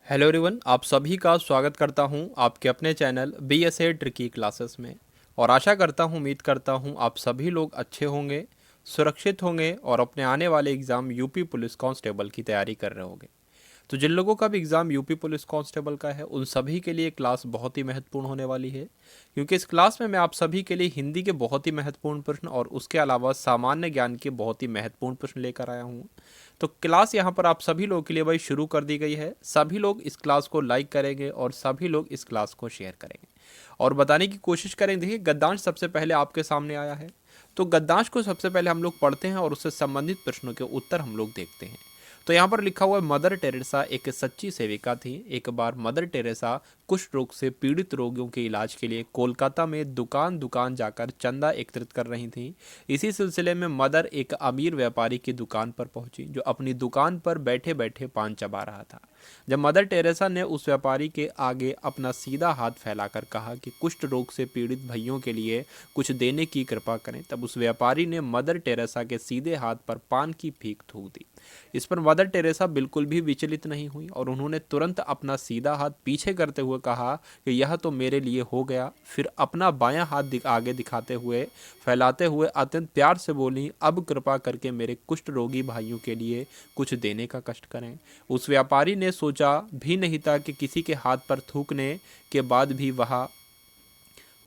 Hello everyone, आप सभी का स्वागत करता हूं आपके अपने चैनल BSA ट्रिकी क्लासेस में। और आशा करता हूं, उम्मीद करता हूं आप सभी लोग अच्छे होंगे, सुरक्षित होंगे और अपने आने वाले एग्ज़ाम यूपी पुलिस कांस्टेबल की तैयारी कर रहे होंगे। तो जिन लोगों का भी एग्ज़ाम यूपी पुलिस कांस्टेबल का है, उन सभी के लिए क्लास बहुत ही महत्वपूर्ण होने वाली है, क्योंकि इस क्लास में मैं आप सभी के लिए हिंदी के बहुत ही महत्वपूर्ण प्रश्न और उसके अलावा सामान्य ज्ञान के बहुत ही महत्वपूर्ण प्रश्न लेकर आया हूँ। तो क्लास यहाँ पर आप सभी लोगों के लिए भाई शुरू कर दी गई है। सभी लोग इस क्लास को लाइक करेंगे और सभी लोग इस क्लास को शेयर करेंगे और बताने की कोशिश करेंगे। देखिए, गद्यांश सबसे पहले आपके सामने आया है, तो गद्यांश को सबसे पहले हम लोग पढ़ते हैं और उससे संबंधित प्रश्नों के उत्तर हम लोग देखते हैं। तो यहाँ पर लिखा हुआ है, मदर टेरेसा एक सच्ची सेविका थी। एक बार मदर टेरेसा कुष्ठ रोग से पीड़ित रोगियों के इलाज के लिए कोलकाता में दुकान दुकान जाकर चंदा एकत्रित कर रही थी। इसी सिलसिले में मदर एक अमीर व्यापारी की दुकान पर पहुंची, जो अपनी दुकान पर बैठे बैठे पान चबा रहा था। जब मदर टेरेसा ने उस व्यापारी के आगे अपना सीधा हाथ फैलाकर कहा कि कुष्ठ रोग से पीड़ित भाइयों के लिए कुछ देने की कृपा करें, तब उस व्यापारी ने मदर टेरेसा के सीधे हाथ पर पान की भीख थूक दी। इस पर मदर टेरेसा बिल्कुल भी विचलित नहीं हुई और उन्होंने तुरंत अपना सीधा हाथ पीछे करते हुए कहा कि यह तो मेरे लिए हो गया। फिर अपना बायां हाथ आगे दिखाते हुए फैलाते हुए अत्यंत प्यार से बोली, अब कृपा करके मेरे कुष्ठ रोगी भाइयों के लिए कुछ देने का कष्ट करें। उस व्यापारी ने सोचा भी नहीं था कि किसी के हाथ पर थूकने के बाद भी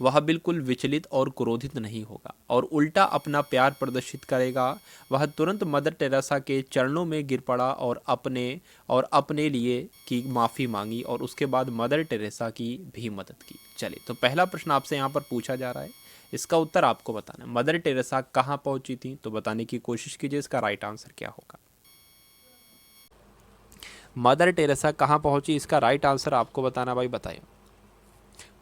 वह बिल्कुल विचलित और क्रोधित नहीं होगा और उल्टा अपना प्यार प्रदर्शित करेगा। वह तुरंत मदर टेरेसा के चरणों में गिर पड़ा और अपने लिए की माफ़ी मांगी और उसके बाद मदर टेरेसा की भी मदद की। चलिए, तो पहला प्रश्न आपसे यहाँ पर पूछा जा रहा है, इसका उत्तर आपको बताना है। मदर टेरेसा कहाँ पहुँची थी, तो बताने की कोशिश कीजिए इसका राइट आंसर क्या होगा। मदर टेरेसा कहाँ पहुँची, इसका राइट आंसर आपको बताना। भाई बताइए।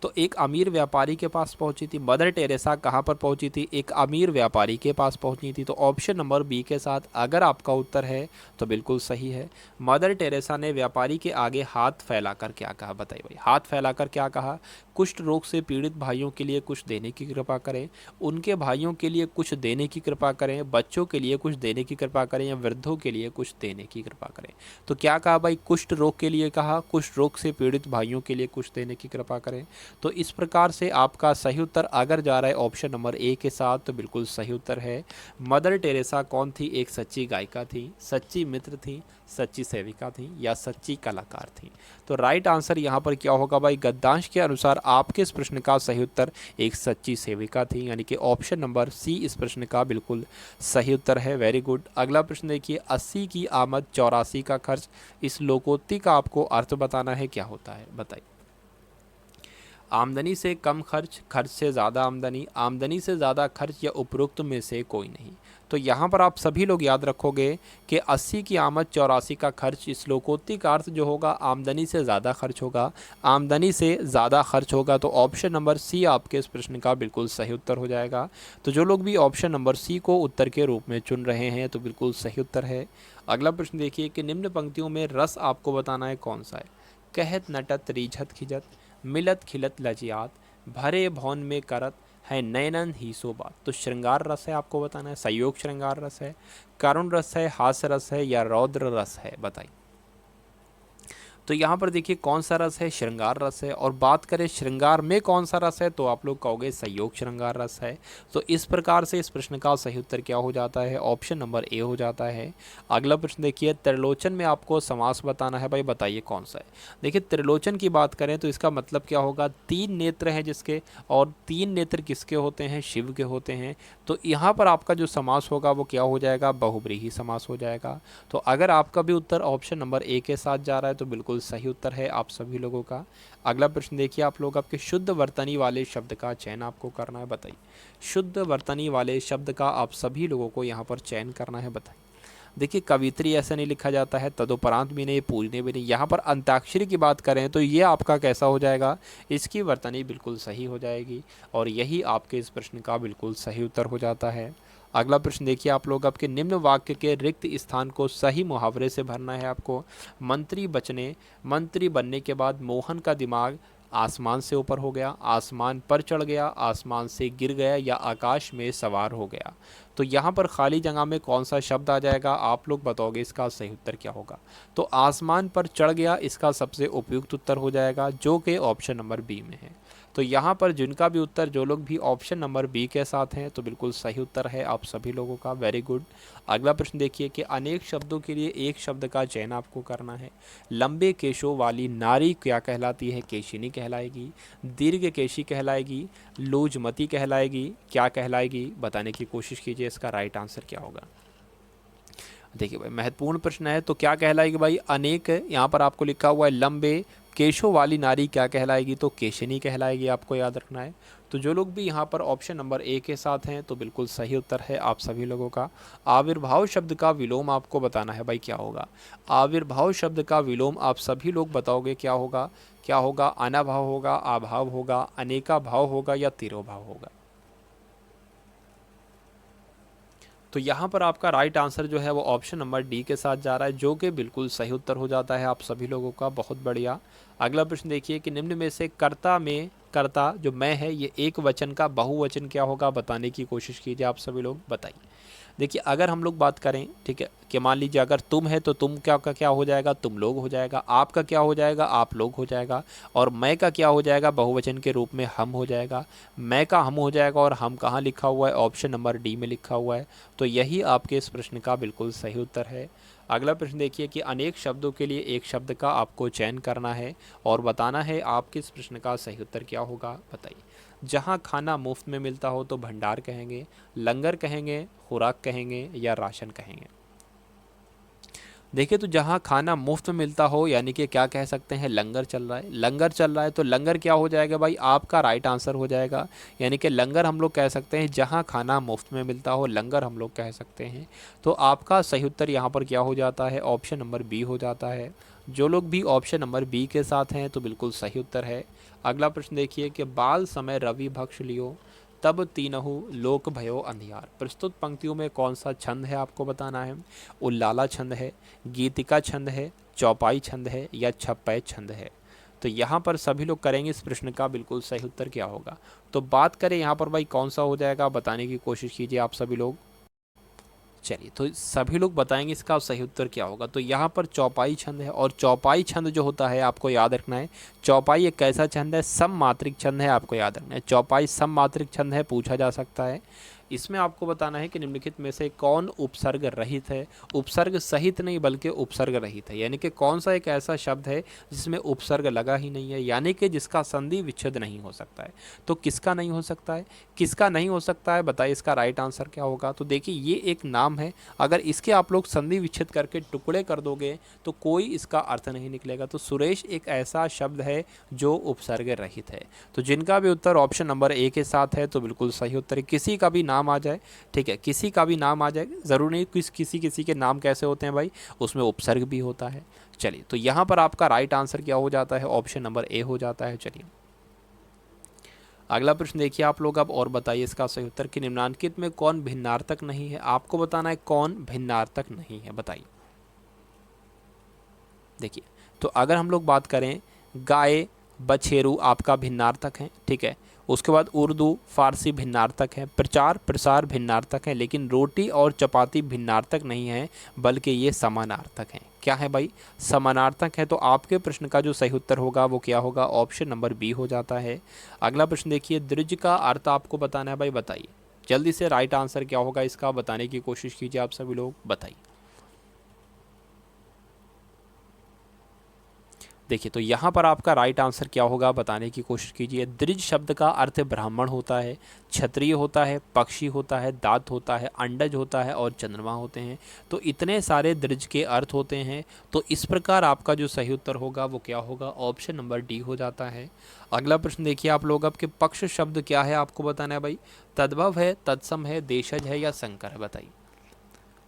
तो एक अमीर व्यापारी के पास पहुंची थी। मदर टेरेसा कहाँ पर पहुंची थी, एक अमीर व्यापारी के पास पहुंची थी। तो ऑप्शन नंबर बी के साथ अगर आपका उत्तर है तो बिल्कुल सही है। मदर टेरेसा ने व्यापारी के आगे हाथ फैलाकर क्या कहा, बताइए भाई। हाथ फैलाकर क्या कहा, कुष्ठ रोग से पीड़ित भाइयों के लिए कुछ देने की कृपा करें, उनके भाइयों के लिए कुछ देने की कृपा करें, बच्चों के लिए कुछ देने की कृपा करें या वृद्धों के लिए कुछ देने की कृपा करें। तो क्या कहा भाई, कुष्ठ रोग के लिए कहा, कुष्ठ रोग से पीड़ित भाइयों के लिए कुछ देने की कृपा करें। तो इस प्रकार से आपका सही उत्तर अगर जा रहा है ऑप्शन नंबर ए के साथ, तो बिल्कुल सही उत्तर है। मदर टेरेसा कौन थी, एक सच्ची गायिका थी, सच्ची मित्र थी, सच्ची सेविका थी या सच्ची कलाकार थी। तो राइट आंसर यहाँ पर क्या होगा भाई, गद्यांश के अनुसार आपके इस प्रश्न का सही उत्तर एक सच्ची सेविका थी, यानी कि ऑप्शन नंबर सी इस प्रश्न का बिल्कुल सही उत्तर है। Very good. अगला प्रश्न देखिए, 80 की आमद 84 का खर्च, इस लोकोक्ति का आपको अर्थ बताना है, क्या होता है बताइए। आमदनी से कम खर्च, खर्च से ज़्यादा आमदनी, आमदनी से ज़्यादा खर्च या उपरोक्त में से कोई नहीं। तो यहाँ पर आप सभी लोग याद रखोगे कि 80 की आमद 84 का खर्च, इस लोकोक्ति का अर्थ जो होगा आमदनी से ज़्यादा खर्च होगा। आमदनी से ज़्यादा खर्च होगा, तो ऑप्शन नंबर सी आपके इस प्रश्न का बिल्कुल सही उत्तर हो जाएगा। तो जो लोग भी ऑप्शन नंबर सी को उत्तर के रूप में चुन रहे हैं, तो बिल्कुल सही उत्तर है। अगला प्रश्न देखिए कि निम्न पंक्तियों में रस आपको बताना है कौन सा है। कहत नटत रीझत खिजत, मिलत खिलत लजियात, भरे भौन में करत है नयनन ही सोबात। तो श्रृंगार रस है, आपको बताना है। संयोग श्रृंगार रस है, करुण रस है, हास्य रस है या रौद्र रस है, बताइए। तो यहाँ पर देखिए कौन सा रस है, श्रृंगार रस है। और बात करें श्रृंगार में कौन सा रस है, तो आप लोग कहोगे संयोग श्रृंगार रस है। तो इस प्रकार से इस प्रश्न का सही उत्तर क्या हो जाता है, ऑप्शन नंबर ए हो जाता है। अगला प्रश्न देखिए, त्रिलोचन में आपको समास बताना है। भाई बताइए कौन सा है। देखिए, त्रिलोचन की बात करें तो इसका मतलब क्या होगा, 3 नेत्र हैं जिसके, और 3 नेत्र किसके होते हैं, शिव के होते हैं। तो यहाँ पर आपका जो समास होगा वो क्या हो जाएगा, बहुब्रीहि समास हो जाएगा। तो अगर आपका भी उत्तर ऑप्शन नंबर ए के साथ जा रहा है, तो बिल्कुल सही उत्तर है आप सभी लोगों का। अगला प्रश्न देखिए, आप लोग आपके शुद्ध वर्तनी वाले शब्द का चयन आपको करना है। बताइए, शुद्ध वर्तनी वाले शब्द का आप सभी लोगों को यहाँ पर चयन करना है। बताइए। देखिए, कवित्री ऐसा नहीं लिखा जाता है, तदुपरांत भी नहीं, पूजने भी नहीं। यहाँ पर अंताक्षरी की बात करें तो ये आपका कैसा हो जाएगा, इसकी वर्तनी बिल्कुल सही हो जाएगी और यही आपके इस प्रश्न का बिल्कुल सही उत्तर हो जाता है। अगला प्रश्न देखिए, आप लोग आपके निम्न वाक्य के रिक्त स्थान को सही मुहावरे से भरना है आपको। मंत्री बनने के बाद मोहन का दिमाग आसमान से ऊपर हो गया, आसमान पर चढ़ गया, आसमान से गिर गया या आकाश में सवार हो गया। तो यहाँ पर खाली जगह में कौन सा शब्द आ जाएगा, आप लोग बताओगे इसका सही उत्तर क्या होगा। तो आसमान पर चढ़ गया इसका सबसे उपयुक्त उत्तर हो जाएगा, जो कि ऑप्शन नंबर बी में है। तो यहाँ पर जिनका भी उत्तर, जो लोग भी ऑप्शन नंबर बी के साथ हैं, तो बिल्कुल सही उत्तर है आप सभी लोगों का, वेरी गुड। अगला प्रश्न देखिए कि अनेक शब्दों के लिए एक शब्द का चयन आपको करना है। लंबे केशों वाली नारी क्या कहलाती है, केशिनी कहलाएगी, दीर्घ केशी कहलाएगी, लूजमती कहलाएगी, क्या कहलाएगी, बताने की कोशिश कीजिए इसका राइट आंसर क्या होगा। देखिए भाई महत्वपूर्ण प्रश्न है, तो क्या कहलाएगी भाई, अनेक, यहाँ पर आपको लिखा हुआ है लंबे केशों वाली नारी क्या कहलाएगी, तो केशिनी कहलाएगी, आपको याद रखना है। तो जो लोग भी यहाँ पर ऑप्शन नंबर ए के साथ हैं, तो बिल्कुल सही उत्तर है आप सभी लोगों का। आविर्भाव शब्द का विलोम आपको बताना है भाई क्या होगा। आविर्भाव शब्द का विलोम आप सभी लोग बताओगे क्या होगा। क्या होगा, अनाभाव होगा, अभाव होगा, अनेका भाव होगा या तिरोभाव होगा। तो यहाँ पर आपका राइट आंसर जो है वो ऑप्शन नंबर डी के साथ जा रहा है, जो कि बिल्कुल सही उत्तर हो जाता है आप सभी लोगों का, बहुत बढ़िया। अगला प्रश्न देखिए कि निम्न में से कर्ता में, कर्ता जो मैं है ये एक वचन का बहुवचन क्या होगा, बताने की कोशिश कीजिए आप सभी लोग, बताइए। देखिए अगर हम लोग बात करें, ठीक है, कि मान लीजिए अगर तुम है तो तुम क्या का क्या हो जाएगा, तुम लोग हो जाएगा। आपका क्या हो जाएगा, आप लोग हो जाएगा। और मैं का क्या हो जाएगा, बहुवचन के रूप में हम हो जाएगा। मैं का हम हो जाएगा, और हम कहाँ लिखा हुआ है, ऑप्शन नंबर डी में लिखा हुआ है। तो यही आपके इस प्रश्न का बिल्कुल सही उत्तर है। अगला प्रश्न देखिए कि अनेक शब्दों के लिए एक शब्द का आपको चयन करना है और बताना है आपके इस प्रश्न का सही उत्तर क्या होगा, बताइए। जहाँ खाना मुफ्त में मिलता हो तो भंडार कहेंगे, लंगर कहेंगे, खुराक कहेंगे या राशन कहेंगे। देखिए तो जहाँ खाना मुफ्त में मिलता हो यानी कि क्या कह सकते हैं, लंगर चल रहा है। लंगर चल रहा है तो लंगर क्या हो जाएगा भाई, आपका राइट आंसर हो जाएगा। यानी कि लंगर हम लोग कह सकते हैं जहाँ खाना मुफ्त में मिलता हो, लंगर हम लोग कह सकते हैं। तो आपका सही उत्तर यहाँ पर क्या हो जाता है, ऑप्शन नंबर बी हो जाता है। जो लोग भी ऑप्शन नंबर बी के साथ हैं तो बिल्कुल सही उत्तर है। अगला प्रश्न देखिए कि बाल समय रवि भक्ष लियो तब तीनहु लोक भयो अंधियार। प्रस्तुत पंक्तियों में कौन सा छंद है आपको बताना है। उल्लाला छंद है, गीतिका छंद है, चौपाई छंद है या छप्पय छंद है। तो यहाँ पर सभी लोग करेंगे इस प्रश्न का बिल्कुल सही उत्तर क्या होगा। तो बात करें यहाँ पर भाई कौन सा हो जाएगा, बताने की कोशिश कीजिए आप सभी लोग। चलिए तो सभी लोग बताएंगे इसका सही उत्तर क्या होगा। तो यहाँ पर चौपाई छंद है, और चौपाई छंद जो होता है आपको याद रखना है, चौपाई एक कैसा छंद है, सममात्रिक छंद है, आपको याद रखना है। चौपाई सममात्रिक छंद है, पूछा जा सकता है। इसमें आपको बताना है कि निम्नलिखित में से कौन उपसर्ग रहित है। उपसर्ग सहित नहीं बल्कि उपसर्ग रहित है, यानी कि कौन सा एक ऐसा शब्द है जिसमें उपसर्ग लगा ही नहीं है, यानी कि जिसका संधि विच्छेद नहीं हो सकता है। तो किसका नहीं हो सकता है, किसका नहीं हो सकता है, बताइए इसका राइट आंसर क्या होगा। तो देखिए ये एक नाम है, अगर इसके आप लोग संधि विच्छेद करके टुकड़े कर दोगे तो कोई इसका अर्थ नहीं निकलेगा। तो सुरेश एक ऐसा शब्द है जो उपसर्ग रहित है। तो जिनका भी उत्तर ऑप्शन नंबर ए के साथ है तो बिल्कुल सही उत्तर है। किसी का भी नाम आ जाए, ठीक है, किसी का भी नाम आ जाए, ज़रूरी नहीं किसी किसी के नाम कैसे होते हैं भाई, उसमें उपसर्ग भी होता है। चलिए तो यहाँ पर आपका राइट आंसर क्या हो जाता है, ऑप्शन नंबर ए हो जाता है। चलिए अगला प्रश्न देखिए आप लोग अब, और बताइए इसका सही उत्तर कि निम्नांकित में कौन भिन्नार्थक नहीं है। आपको बताना है कौन भिन्नार्थक नहीं है, बताइए। देखिए तो अगर हम लोग बात करें, गाय बछेरू आपका भिन्नार्थक है, ठीक है। उसके बाद उर्दू फारसी भिन्नार्थक है, प्रचार प्रसार भिन्नार्थक है, लेकिन रोटी और चपाती भिन्नार्थक नहीं है बल्कि ये समानार्थक हैं। क्या है भाई, समानार्थक है। तो आपके प्रश्न का जो सही उत्तर होगा वो क्या होगा, ऑप्शन नंबर बी हो जाता है। अगला प्रश्न देखिए, द्विज का अर्थ आपको बताना है भाई, बताइए जल्दी से, राइट आंसर क्या होगा इसका, बताने की कोशिश कीजिए आप सभी लोग, बताइए। देखिए तो यहाँ पर आपका राइट आंसर क्या होगा, बताने की कोशिश कीजिए। द्विज शब्द का अर्थ ब्राह्मण होता है, क्षत्रिय होता है, पक्षी होता है, दात होता है, अंडज होता है और चंद्रमा होते हैं। तो इतने सारे द्विज के अर्थ होते हैं। तो इस प्रकार आपका जो सही उत्तर होगा वो क्या होगा, ऑप्शन नंबर डी हो जाता है। अगला प्रश्न देखिए आप लोग अब, कि पक्ष शब्द क्या है आपको बताना है भाई। तद्भव है, तत्सम है, देशज है या संकर है, बताइए।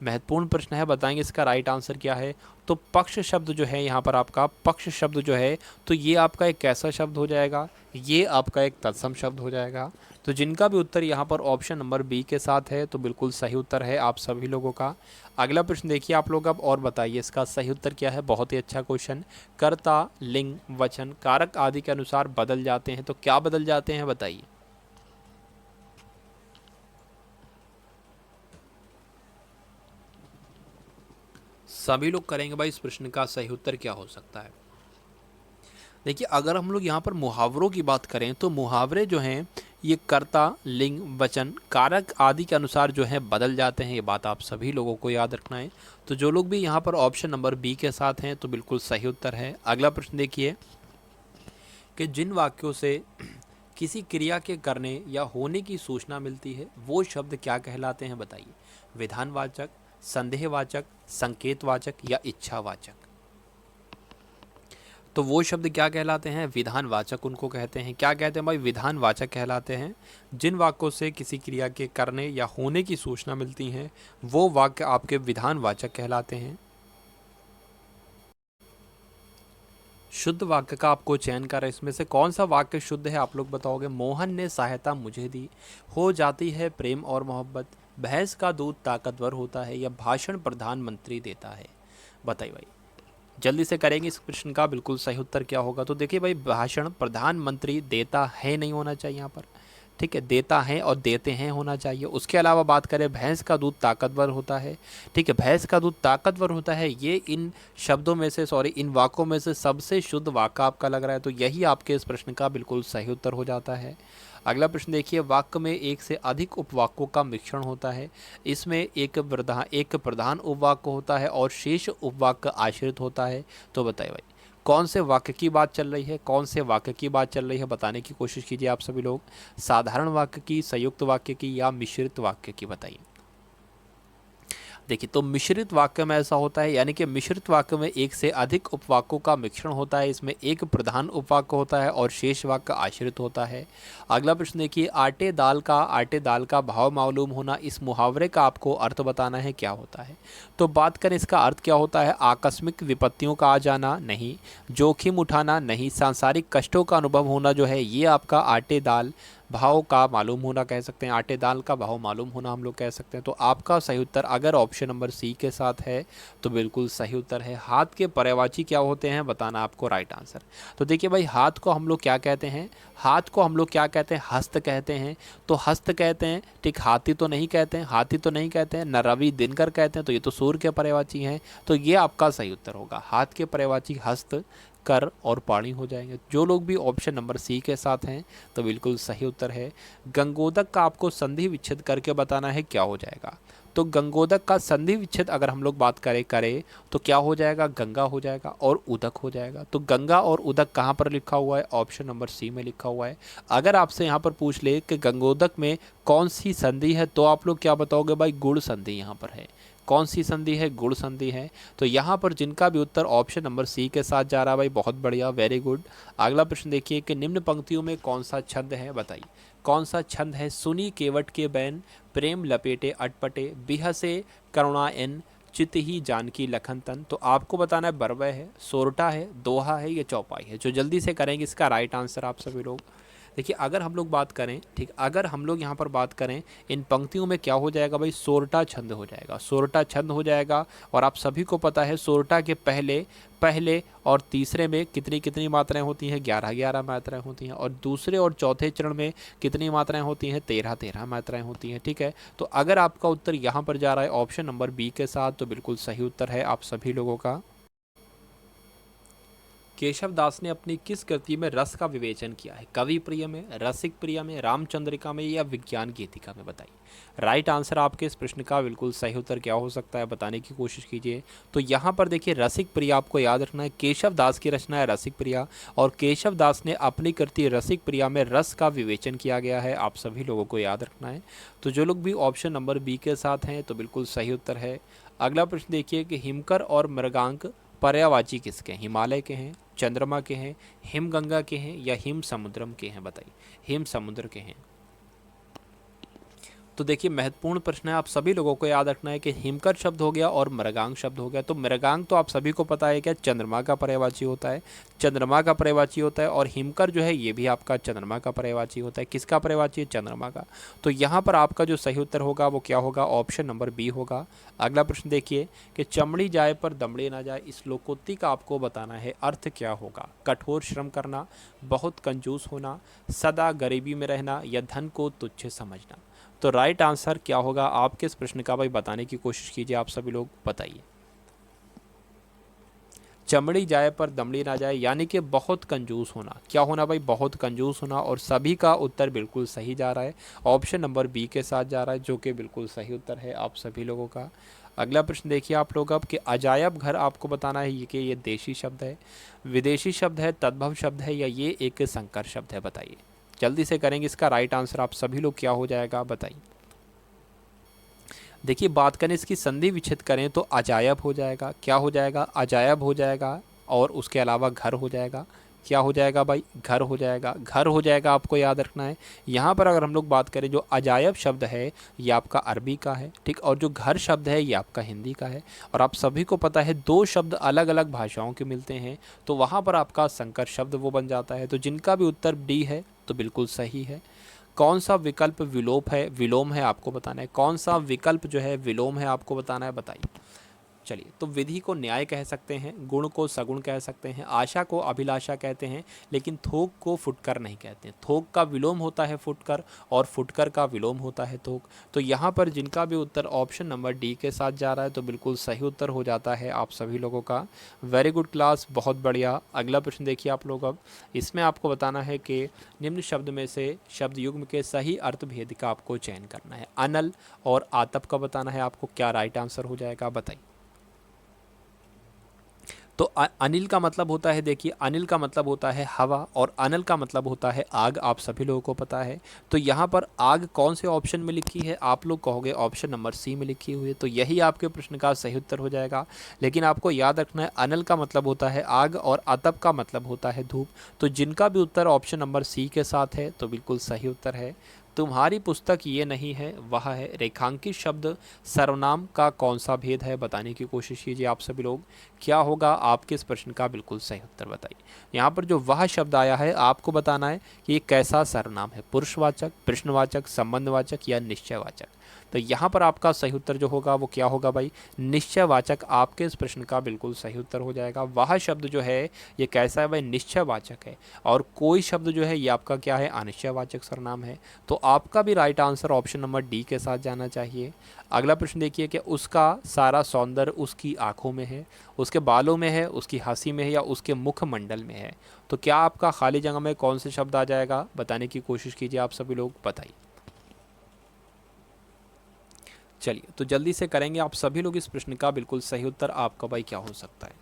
महत्वपूर्ण प्रश्न है, बताएंगे इसका राइट आंसर क्या है। तो पक्ष शब्द जो है यहाँ पर आपका पक्ष शब्द जो है, तो ये आपका एक कैसा शब्द हो जाएगा, ये आपका एक तत्सम शब्द हो जाएगा। तो जिनका भी उत्तर यहाँ पर ऑप्शन नंबर बी के साथ है तो बिल्कुल सही उत्तर है आप सभी लोगों का। अगला प्रश्न देखिए आप लोग अब और बताइए इसका सही उत्तर क्या है। बहुत ही अच्छा क्वेश्चन। कर्ता, लिंग, वचन, कारक आदि के अनुसार बदल जाते हैं, तो क्या बदल जाते हैं बताइए। सभी लोग करेंगे भाई इस प्रश्न का सही उत्तर क्या हो सकता है। देखिए अगर हम लोग यहाँ पर मुहावरों की बात करें तो मुहावरे जो हैं ये कर्ता, लिंग, वचन, कारक आदि के अनुसार जो है बदल जाते हैं। ये बात आप सभी लोगों को याद रखना है। तो जो लोग भी यहाँ पर ऑप्शन नंबर बी के साथ हैं तो बिल्कुल सही उत्तर है। अगला प्रश्न देखिए कि जिन वाक्यों से किसी क्रिया के करने या होने की सूचना मिलती है वो शब्द क्या कहलाते हैं बताइए। विधानवाचक, संदेहवाचक, संकेतवाचक या इच्छावाचक। तो वो शब्द क्या कहलाते हैं, विधानवाचक उनको कहते हैं। क्या कहते हैं भाई, विधानवाचक कहलाते हैं। जिन वाक्यों से किसी क्रिया के करने या होने की सूचना मिलती है वो वाक्य आपके विधानवाचक कहलाते हैं। शुद्ध वाक्य का आपको चयन कर, इसमें से कौन सा वाक्य शुद्ध है आप लोग बताओगे। मोहन ने सहायता मुझे दी, हो जाती है प्रेम और मोहब्बत, भैंस का दूध ताकतवर होता है या भाषण प्रधानमंत्री देता है। बताइए भाई, जल्दी से करेंगे इस प्रश्न का बिल्कुल सही उत्तर क्या होगा। तो देखिए भाई, भाषण प्रधानमंत्री देता है नहीं होना चाहिए यहाँ पर, ठीक है, देता है और देते हैं होना चाहिए। उसके अलावा बात करें भैंस का दूध ताकतवर होता है, ठीक है, भैंस का दूध ताकतवर होता है, ये इन शब्दों में से इन वाक्यों में से सबसे शुद्ध वाक्य आपका लग रहा है, तो यही आपके इस प्रश्न का बिल्कुल सही उत्तर हो जाता है। अगला प्रश्न देखिए, वाक्य में एक से अधिक उपवाक्यों का मिश्रण होता है, इसमें एक प्रधान उपवाक्य होता है और शेष उपवाक्य आश्रित होता है। तो बताइए भाई कौन से वाक्य की बात चल रही है, कौन से वाक्य की बात चल रही है, बताने की कोशिश कीजिए आप सभी लोग। साधारण वाक्य की, संयुक्त वाक्य की या मिश्रित वाक्य की, बताइए। देखिए तो मिश्रित वाक्य में ऐसा होता है, यानी कि मिश्रित वाक्य में एक से अधिक उपवाक्यों का मिश्रण होता है, इसमें एक प्रधान उपवाक्य होता है और शेष वाक्य आश्रित होता है। अगला प्रश्न देखिए, आटे दाल का भाव मालूम होना, इस मुहावरे का आपको अर्थ बताना है क्या होता है। तो बात करें इसका अर्थ क्या होता है, आकस्मिक विपत्तियों का आ जाना नहीं, जोखिम उठाना नहीं, सांसारिक कष्टों का अनुभव होना जो है ये आपका आटे दाल भाव का मालूम होना कह सकते हैं, आटे दाल का भाव मालूम होना हम लोग कह सकते हैं। तो आपका सही उत्तर अगर ऑप्शन नंबर सी के साथ है तो बिल्कुल सही उत्तर है। हाथ के पर्यायवाची क्या होते हैं बताना आपको राइट आंसर। तो देखिए भाई, हाथ को हम लोग क्या कहते हैं, हाथ को हम लोग क्या कहते हैं, हस्त कहते हैं। तो हस्त कहते हैं, ठीक, हाथी तो नहीं कहते हैं, हाथी तो नहीं कहते हैं, न रवि दिनकर कहते हैं, तो ये तो सूर्य के पर्यायवाची हैं। तो ये आपका सही उत्तर होगा, हाथ के पर्यायवाची हस्त, कर और पाणी हो जाएंगे। जो लोग भी ऑप्शन नंबर सी के साथ हैं तो बिल्कुल सही उत्तर है। गंगोदक का आपको संधि विच्छेद करके बताना है क्या हो जाएगा। तो गंगोदक का संधि विच्छेद अगर हम लोग बात करें तो क्या हो जाएगा, गंगा हो जाएगा और उदक हो जाएगा। तो गंगा और उदक कहाँ पर लिखा हुआ है, ऑप्शन नंबर सी में लिखा हुआ है। अगर आपसे यहाँ पर पूछ ले कि गंगोदक में कौन सी संधि है तो आप लोग क्या बताओगे भाई, गुण संधि यहाँ पर है। कौन सी संधि है, गुण संधि है। तो यहाँ पर जिनका भी उत्तर ऑप्शन नंबर सी के साथ जा रहा है भाई, बहुत बढ़िया, वेरी गुड। अगला प्रश्न देखिए कि निम्न पंक्तियों में कौन सा छंद है बताइए। कौन सा छंद है, सुनी केवट के बैन, प्रेम लपेटे अटपटे, बिहसे करुणा एन, चित ही जानकी लखन तन। तो आपको बताना है बरवय है, सोरठा है, दोहा है या चौपाई है। जो जल्दी से करेंगे इसका राइट आंसर आप सभी लोग। देखिए अगर हम लोग बात करें, ठीक, अगर हम लोग यहाँ पर बात करें इन पंक्तियों में क्या हो जाएगा भाई, सोरठा छंद हो जाएगा, सोरठा छंद हो जाएगा। और आप सभी को पता है सोरठा के पहले और तीसरे में कितनी कितनी मात्राएं होती हैं, 11 मात्राएं होती हैं। और दूसरे और चौथे चरण में कितनी मात्राएं होती हैं, 13 मात्राएं होती हैं, ठीक है। तो अगर आपका उत्तर यहाँ पर जा रहा है ऑप्शन नंबर बी के साथ तो बिल्कुल सही उत्तर है आप सभी लोगों का। केशव दास ने अपनी किस कृति में रस का विवेचन किया है, कवि प्रिय में, रसिक प्रिय में, रामचंद्रिका में या विज्ञान गीतिका में, बताइए। राइट आंसर आपके इस प्रश्न का बिल्कुल सही उत्तर क्या हो सकता है, बताने की कोशिश कीजिए। तो यहाँ पर देखिए रसिक प्रिया आपको याद रखना है, केशव दास की रचना है रसिक प्रिया और केशव दास ने अपनी कृति रसिक प्रिया में रस का विवेचन किया गया है, आप सभी लोगों को याद रखना है। तो जो लोग भी ऑप्शन नंबर बी के साथ हैं तो बिल्कुल सही उत्तर है। अगला प्रश्न देखिए कि हिमकर और मृगांक पर्यायवाची किसके हैं, हिमालय के हैं, चंद्रमा के हैं, हिमगंगा के हैं या हिम समुद्रम के हैं, बताइए। हिम समुद्र के हैं। तो देखिए महत्वपूर्ण प्रश्न है, आप सभी लोगों को याद रखना है कि हिमकर शब्द हो गया और मृगांक शब्द हो गया। तो मृगांक तो आप सभी को पता है क्या चंद्रमा का पर्यायवाची होता है, चंद्रमा का पर्यायवाची होता है। और हिमकर जो है ये भी आपका चंद्रमा का पर्यायवाची होता है। किसका पर्यायवाची है? चंद्रमा का। तो यहाँ पर आपका जो सही उत्तर होगा वो क्या होगा? ऑप्शन नंबर बी होगा। अगला प्रश्न देखिए कि चमड़ी जाए पर दमड़ी ना जाए, इस लोकोक्ति का आपको बताना है अर्थ क्या होगा? कठोर श्रम करना, बहुत कंजूस होना, सदा गरीबी में रहना, या धन को तुच्छ समझना। तो राइट आंसर क्या होगा आपके इस प्रश्न का भाई बताने की कोशिश कीजिए, आप सभी लोग बताइए। चमड़ी जाए पर दमड़ी ना जाए यानी कि बहुत कंजूस होना। क्या होना भाई? बहुत कंजूस होना। और सभी का उत्तर बिल्कुल सही जा रहा है, ऑप्शन नंबर बी के साथ जा रहा है, जो कि बिल्कुल सही उत्तर है आप सभी लोगों का। अगला प्रश्न देखिए आप लोग अब कि अजायब घर आपको बताना है ये कि ये देशी शब्द है, विदेशी शब्द है, तद्भव शब्द है, या ये एक संकर शब्द है? बताइए, जल्दी से करेंगे इसका राइट आंसर आप सभी लोग क्या हो जाएगा बताइए। देखिए बात करें इसकी संधि विच्छेद करें तो अजायब हो जाएगा। क्या हो जाएगा? अजायब हो जाएगा। और उसके अलावा घर हो जाएगा। क्या हो जाएगा भाई? घर हो जाएगा। घर हो जाएगा, आपको याद रखना है। यहाँ पर अगर हम लोग बात करें, जो अजायब शब्द है ये आपका अरबी का है, ठीक, और जो घर शब्द है ये आपका हिंदी का है। और आप सभी को पता है दो शब्द अलग अलग भाषाओं के मिलते हैं तो वहाँ पर आपका संकर शब्द वो बन जाता है। तो जिनका भी उत्तर डी है तो बिल्कुल सही है। कौन सा विकल्प विलोप है, विलोम है आपको बताना है। कौन सा विकल्प जो है विलोम है आपको बताना है, बताइए। चलिए, तो विधि को न्याय कह सकते हैं, गुण को सगुण कह सकते हैं, आशा को अभिलाषा कहते हैं, लेकिन थोक को फुटकर नहीं कहते हैं। थोक का विलोम होता है फुटकर और फुटकर का विलोम होता है थोक। तो यहाँ पर जिनका भी उत्तर ऑप्शन नंबर डी के साथ जा रहा है तो बिल्कुल सही उत्तर हो जाता है आप सभी लोगों का। वेरी गुड क्लास, बहुत बढ़िया। अगला प्रश्न देखिए आप लोग अब, इसमें आपको बताना है कि निम्न शब्द में से शब्द युग्म के सही अर्थ भेद का आपको चयन करना है। अनल और आतप का बताना है आपको, क्या राइट आंसर हो जाएगा बताइए। तो अनिल का मतलब होता है, देखिए अनिल का मतलब होता है हवा और अनल का मतलब होता है आग, आप सभी लोगों को पता है। तो यहाँ पर आग कौन से ऑप्शन में लिखी है? आप लोग कहोगे ऑप्शन नंबर सी में लिखी हुई है, तो यही आपके प्रश्न का सही उत्तर हो जाएगा। लेकिन आपको याद रखना है अनल का मतलब होता है आग और अतप का मतलब होता है धूप। तो जिनका भी उत्तर ऑप्शन नंबर सी के साथ है तो बिल्कुल सही उत्तर है। तुम्हारी पुस्तक ये नहीं है वह है, रेखांकित शब्द सर्वनाम का कौन सा भेद है बताने की कोशिश कीजिए आप सभी लोग। क्या होगा आपके इस प्रश्न का बिल्कुल सही उत्तर बताइए। यहाँ पर जो वह शब्द आया है आपको बताना है कि ये कैसा सर्वनाम है, पुरुषवाचक, प्रश्नवाचक, संबंधवाचक या निश्चयवाचक। तो यहाँ पर आपका सही उत्तर जो होगा वो क्या होगा भाई? निश्चयवाचक आपके इस प्रश्न का बिल्कुल सही उत्तर हो जाएगा। वह शब्द जो है ये कैसा है भाई? निश्चयवाचक है। और कोई शब्द जो है ये आपका क्या है? अनिश्चयवाचक सर्वनाम है। तो आपका भी right answer option number D के साथ जाना चाहिए। अगला प्रश्न देखिए कि उसका सारा सौंदर्य उसकी आंखों में है, उसके बालों में है, उसकी हंसी में है, या उसके मुखमंडल में है। तो क्या आपका खाली जगह में कौन से शब्द आ जाएगा बताने की कोशिश कीजिए आप सभी लोग, बताइए। चलिए, तो जल्दी से करेंगे आप सभी लोग इस प्रश्न का बिल्कुल सही उत्तर आपका भाई क्या हो सकता है।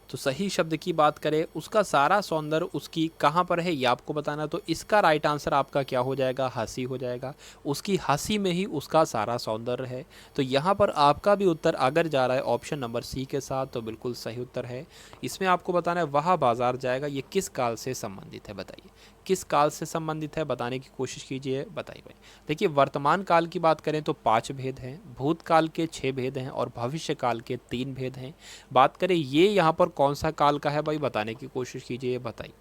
तो सही शब्द की बात करें, उसका सारा सौंदर्य उसकी कहाँ पर है ये आपको बताना। तो इसका राइट आंसर आपका क्या हो जाएगा? हंसी हो जाएगा। उसकी हंसी में ही उसका सारा सौंदर्य है। तो यहाँ पर आपका भी उत्तर अगर जा रहा है ऑप्शन नंबर सी के साथ तो बिल्कुल सही उत्तर है। इसमें आपको बताना है वह बाजार जाएगा, ये किस काल से संबंधित है बताइए। किस काल से संबंधित है बताने की कोशिश कीजिए, बताइए भाई। देखिए वर्तमान काल की बात करें तो 5 भेद हैं, भूतकाल के 6 भेद हैं और भविष्य काल के 3 भेद हैं। बात करें ये यहाँ पर कौन सा काल का है भाई बताने की कोशिश कीजिए, बताइए।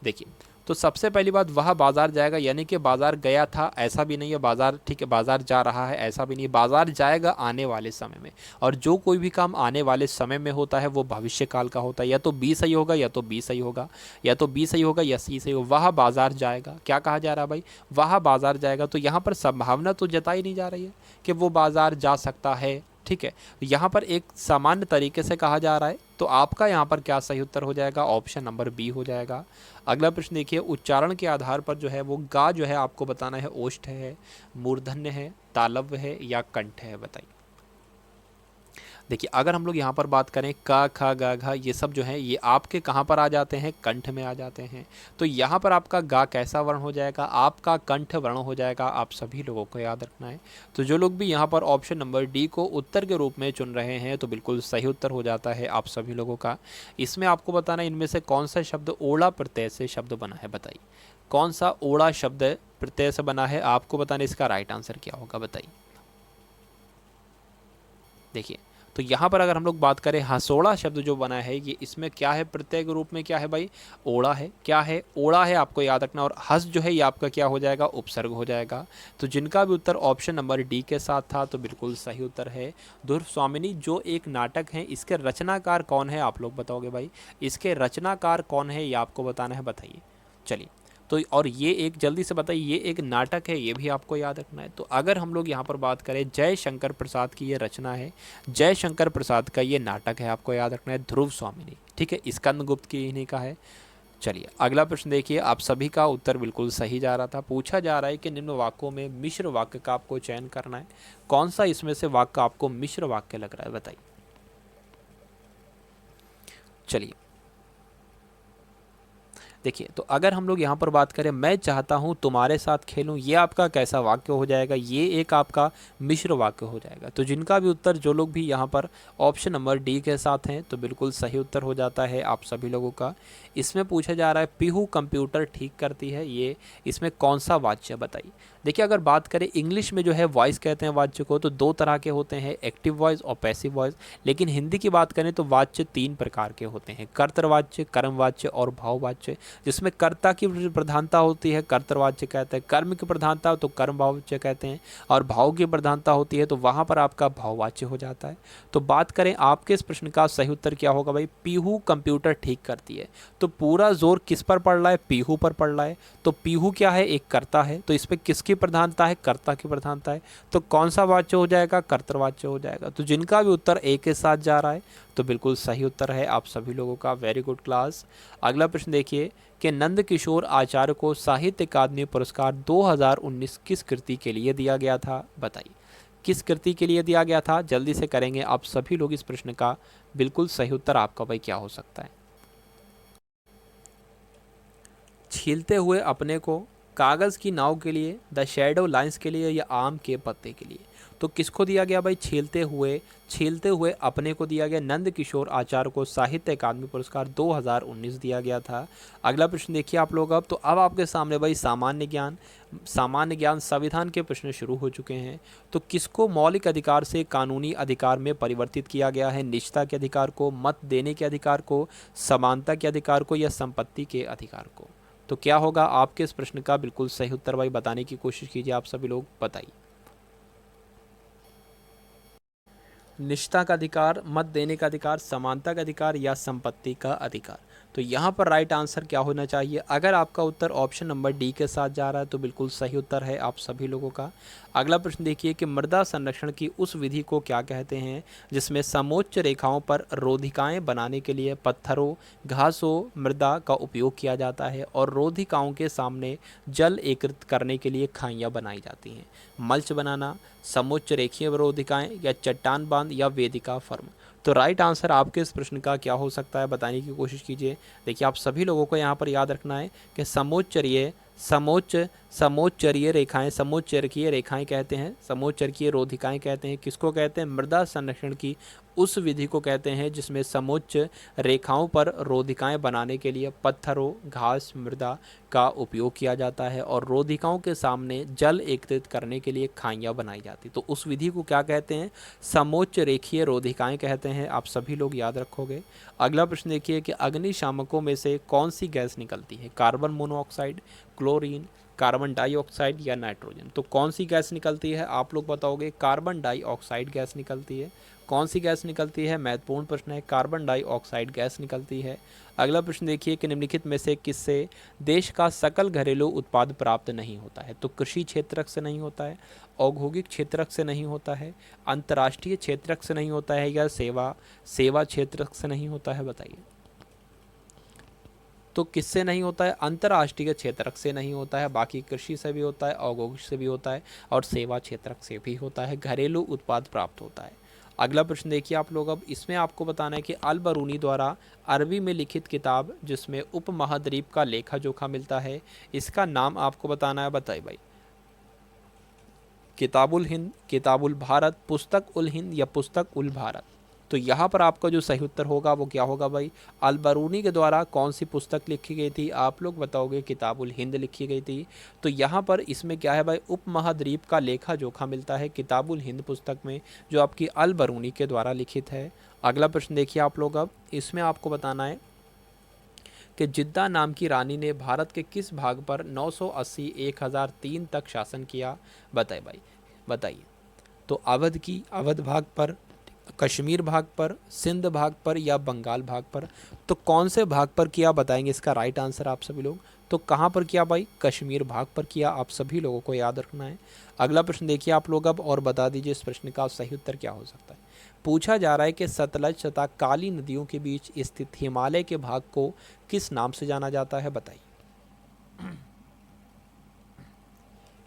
देखिए, तो सबसे पहली बात वह बाजार जाएगा यानी कि बाजार गया था ऐसा भी नहीं है, बाजार ठीक है बाजार जा रहा है ऐसा भी नहीं है, बाजार जाएगा आने वाले समय में। और जो कोई भी काम आने वाले समय में होता है वो भविष्य काल का होता है। या तो बी सही होगा या तो बी सही होगा, या तो बी सही होगा या सी सही होगा। वह बाजार जाएगा, क्या कहा जा रहा है भाई? वह बाजार जाएगा। तो यहाँ पर संभावना तो जताई नहीं जा रही है कि वो बाजार जा सकता है, ठीक है। यहाँ पर एक सामान्य तरीके से कहा जा रहा है। तो आपका यहाँ पर क्या सही उत्तर हो जाएगा? ऑप्शन नंबर बी हो जाएगा। अगला प्रश्न देखिए, उच्चारण के आधार पर जो है वो गा जो है आपको बताना है ओष्ठ है, मूर्धन्य है, तालव्य है या कंठ है, बताइए। देखिए अगर हम लोग यहाँ पर बात करें का, खा, गा, घा, ये सब जो है ये आपके कहाँ पर आ जाते हैं, कंठ में आ जाते हैं। तो यहाँ पर आपका गा कैसा वर्ण हो जाएगा, आपका कंठ वर्ण हो जाएगा। आप सभी लोगों को याद रखना है। तो जो लोग भी यहाँ पर ऑप्शन नंबर डी को उत्तर के रूप में चुन रहे हैं तो बिल्कुल सही उत्तर हो जाता है आप सभी लोगों का। इसमें आपको बताना है इनमें से कौन सा शब्द ओड़ा प्रत्यय से शब्द बना है, बताइए कौन सा ओड़ा शब्द प्रत्यय से बना है। आपको बताना इसका राइट आंसर क्या होगा, बताइए। देखिए तो यहाँ पर अगर हम लोग बात करें हसोड़ा शब्द जो बना है ये इसमें क्या है, प्रत्यय के रूप में क्या है भाई, ओड़ा है। क्या है, ओड़ा है, आपको याद रखना। और हस जो है ये आपका क्या हो जाएगा, उपसर्ग हो जाएगा। तो जिनका भी उत्तर ऑप्शन नंबर डी के साथ था तो बिल्कुल सही उत्तर है। ध्रुव स्वामिनी जो एक नाटक है इसके रचनाकार कौन है, आप लोग बताओगे भाई इसके रचनाकार कौन है, ये आपको बताना है, बताइए। चलिए तो और ये एक जल्दी से बताइए, ये एक नाटक है, ये भी आपको याद रखना है। तो अगर हम लोग यहाँ पर बात करें जय शंकर प्रसाद की ये रचना है, जय शंकर प्रसाद का ये नाटक है, आपको याद रखना है ध्रुव स्वामिनी, ठीक है, स्कंदगुप्त की इन्हीं का है। चलिए अगला प्रश्न देखिए, आप सभी का उत्तर बिल्कुल सही जा रहा था। पूछा जा रहा है कि निम्न वाक्यों में मिश्र वाक्य का आपको चयन करना है, कौन सा इसमें से वाक्य आपको मिश्र वाक्य लग रहा है, बताइए। चलिए देखिए तो अगर हम लोग यहाँ पर बात करें मैं चाहता हूँ तुम्हारे साथ खेलूँ, ये आपका कैसा वाक्य हो जाएगा, ये एक आपका मिश्र वाक्य हो जाएगा। तो जिनका भी उत्तर, जो लोग भी यहाँ पर ऑप्शन नंबर डी के साथ हैं तो बिल्कुल सही उत्तर हो जाता है आप सभी लोगों का। इसमें पूछा जा रहा है पीहू कंप्यूटर ठीक करती है, ये इसमें कौन सा वाच्य, बताइए। देखिए अगर बात करें इंग्लिश में जो है वॉइस कहते हैं वाच्य को, तो दो तरह के होते हैं, एक्टिव वॉइस और पैसिव वॉइस। लेकिन हिंदी की बात करें तो वाच्य तीन प्रकार के होते हैं, कर्तृवाच्य, कर्मवाच्य और भाववाच्य। जिसमें कर्ता की प्रधानता होती है कर्तृवाच्य कहते हैं, कर्म की प्रधानता हो तो कर्मवाच्य कहते हैं, और भाव की प्रधानता होती है तो वहाँ पर आपका भाववाच्य हो जाता है। तो बात करें आपके इस प्रश्न का सही उत्तर क्या होगा भाई, पीहू कंप्यूटर ठीक करती है। तो पूरा जोर किस पर पड़ रहा है, पीहू पर पड़ रहा है। तो पीहू क्या है, एक कर्ता है, तो इस पर किसकी प्रधानता है, कर्ता की प्रधानता है। तो कौन सा वाच्य हो जाएगा, कर्तृवाच्य हो जाएगा। तो जिनका भी उत्तर ए के साथ जा रहा है तो बिल्कुल सही उत्तर है आप सभी लोगों का। Very good class. अगला प्रश्न देखिए कि नंद किशोर आचार्य को साहित्य अकादमी पुरस्कार 2019 किस कृति के लिए दिया गया था, बताइए किस कृति के लिए दिया गया था। जल्दी से करेंगे आप सभी लोग इस प्रश्न का, बिल्कुल सही उत्तर आपका भाई क्या हो सकता है। छीलते हुए अपने को, कागज़ की नाव के लिए, द शैडो लाइंस के लिए, या आम के पत्ते के लिए। तो किसको दिया गया भाई, छीलते हुए अपने को दिया गया, नंद किशोर आचार्य को साहित्य अकादमी पुरस्कार 2019 दिया गया था। अगला प्रश्न देखिए आप लोग अब, तो अब आपके सामने भाई सामान्य ज्ञान संविधान के प्रश्न शुरू हो चुके हैं। तो किसको मौलिक अधिकार से कानूनी अधिकार में परिवर्तित किया गया है, निजता के अधिकार को, मत देने के अधिकार को, समानता के अधिकार को, या संपत्ति के अधिकार को। तो क्या होगा आपके इस प्रश्न का बिल्कुल सही उत्तर भाई बताने की कोशिश कीजिए आप सभी लोग, बताइए। निष्ठा का अधिकार, मत देने का अधिकार, समानता का अधिकार, या संपत्ति का अधिकार। तो यहाँ पर राइट आंसर क्या होना चाहिए। अगर आपका उत्तर ऑप्शन नंबर डी के साथ जा रहा है तो बिल्कुल सही उत्तर है आप सभी लोगों का। अगला प्रश्न देखिए कि मृदा संरक्षण की उस विधि को क्या कहते हैं जिसमें समोच्च रेखाओं पर रोधिकाएं बनाने के लिए पत्थरों, घासों, मृदा का उपयोग किया जाता है, और रोधिकाओं के सामने जल एकत्रित करने के लिए खाइयाँ बनाई जाती हैं। मल्च बनाना, समोच्च रेखीय रोधिकाएं, या चट्टान बांध, या वेदिका फर्म। तो राइट आंसर आपके इस प्रश्न का क्या हो सकता है बताने की कोशिश कीजिए। देखिए आप सभी लोगों को यहाँ पर याद रखना है कि समोच्चरीय रेखाएं, समोच्चरकीय रेखाएं कहते हैं, समोच्चरकीय रोधिकाएं कहते हैं, किसको कहते हैं, मृदा संरक्षण की उस विधि को कहते हैं जिसमें समोच्च रेखाओं पर रोधिकाएं बनाने के लिए पत्थरों, घास, मृदा का उपयोग किया जाता है, और रोधिकाओं के सामने जल एकत्रित करने के लिए खाइयाँ बनाई जाती। तो उस विधि को क्या कहते हैं, समोच्च रेखीय रोधिकाएं कहते हैं, आप सभी लोग याद रखोगे। अगला प्रश्न देखिए कि अग्निशामकों में से कौन सी गैस निकलती है, carbon monoxide, chlorine, carbon dioxide, या नाइट्रोजन। तो कौन सी गैस निकलती है आप लोग बताओगे, कार्बन डाइऑक्साइड गैस निकलती है। कौन सी गैस निकलती है, महत्वपूर्ण प्रश्न है, कार्बन डाइऑक्साइड गैस निकलती है। अगला प्रश्न देखिए कि निम्नलिखित में से किससे देश का सकल घरेलू उत्पाद प्राप्त नहीं होता है। तो कृषि क्षेत्रक से नहीं होता है, औद्योगिक क्षेत्रक से नहीं होता है, अंतर्राष्ट्रीय क्षेत्रक से नहीं होता है, या सेवा क्षेत्रक से नहीं होता है, बताइए। तो किससे नहीं होता है, अंतर्राष्ट्रीय क्षेत्रक से नहीं होता है, बाकी कृषि से भी होता है, औद्योगिक से भी होता है, और सेवा क्षेत्रक से भी होता है, घरेलू उत्पाद प्राप्त होता है। अगला प्रश्न देखिए आप लोग, अब इसमें आपको बताना है कि अल बरूनी द्वारा अरबी में लिखित किताब जिसमें उपमहाद्वीप का लेखा जोखा मिलता है, इसका नाम आपको बताना है। बताइए भाई, किताबुल हिंद, किताबुल भारत, पुस्तक उल हिंद या पुस्तक उल भारत। तो यहाँ पर आपका जो सही उत्तर होगा वो क्या होगा भाई, अल बरूनी के द्वारा कौन सी पुस्तक लिखी गई थी, आप लोग बताओगे किताबुल हिंद लिखी गई थी। तो यहाँ पर इसमें क्या है भाई, उपमहाद्वीप का लेखा जोखा मिलता है किताबुल हिंद पुस्तक में, जो आपकी अल बरूनी के द्वारा लिखित है। अगला प्रश्न देखिए आप लोग, अब इसमें आपको बताना है कि जिद्दा नाम की रानी ने भारत के किस भाग पर 980 1003 तक शासन किया। बताइए भाई, बताइए। तो अवध भाग पर, कश्मीर भाग पर, सिंध भाग पर या बंगाल भाग पर। तो कौन से भाग पर किया बताएंगे इसका राइट आंसर आप सभी लोग। तो कहाँ पर किया भाई, कश्मीर भाग पर किया, आप सभी लोगों को याद रखना है। अगला प्रश्न देखिए आप लोग अब, और बता दीजिए इस प्रश्न का सही उत्तर क्या हो सकता है। पूछा जा रहा है कि सतलज तथा काली नदियों के बीच स्थित हिमालय के भाग को किस नाम से जाना जाता है। बताइए,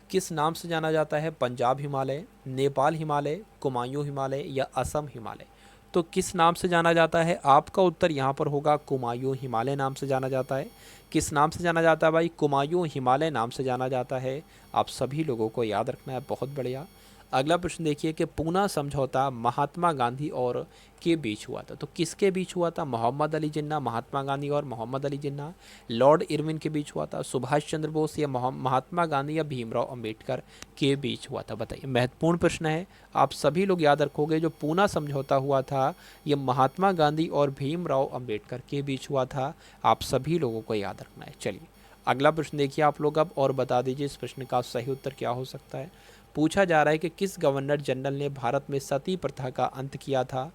किस नाम से जाना जाता है, पंजाब हिमालय, नेपाल हिमालय, कुमायूं हिमालय या असम हिमालय। तो किस नाम से जाना जाता है, आपका उत्तर यहाँ पर होगा कुमायूं हिमालय नाम से जाना जाता है। किस नाम से जाना जाता है भाई, कुमायूं हिमालय नाम से जाना जाता है, आप सभी लोगों को याद रखना है। बहुत बढ़िया। अगला प्रश्न देखिए कि पूना समझौता महात्मा गांधी और के बीच हुआ था। तो किसके बीच हुआ था, मोहम्मद अली जिन्ना, महात्मा गांधी और मोहम्मद अली जिन्ना, लॉर्ड इरविन के बीच हुआ था, सुभाष चंद्र बोस या महात्मा गांधी या भीमराव अंबेडकर के बीच हुआ था। बताइए, महत्वपूर्ण प्रश्न है, आप सभी लोग याद रखोगे। जो पूना समझौता हुआ था ये महात्मा गांधी और भीमराव अंबेडकर के बीच हुआ था, आप सभी लोगों को याद रखना है। चलिए अगला प्रश्न देखिए आप लोग अब, और बता दीजिए इस प्रश्न का सही उत्तर क्या हो सकता है। पूछा जा रहा है कि किस गवर्नर जनरल ने भारत में सती प्रथा का अंत किया था।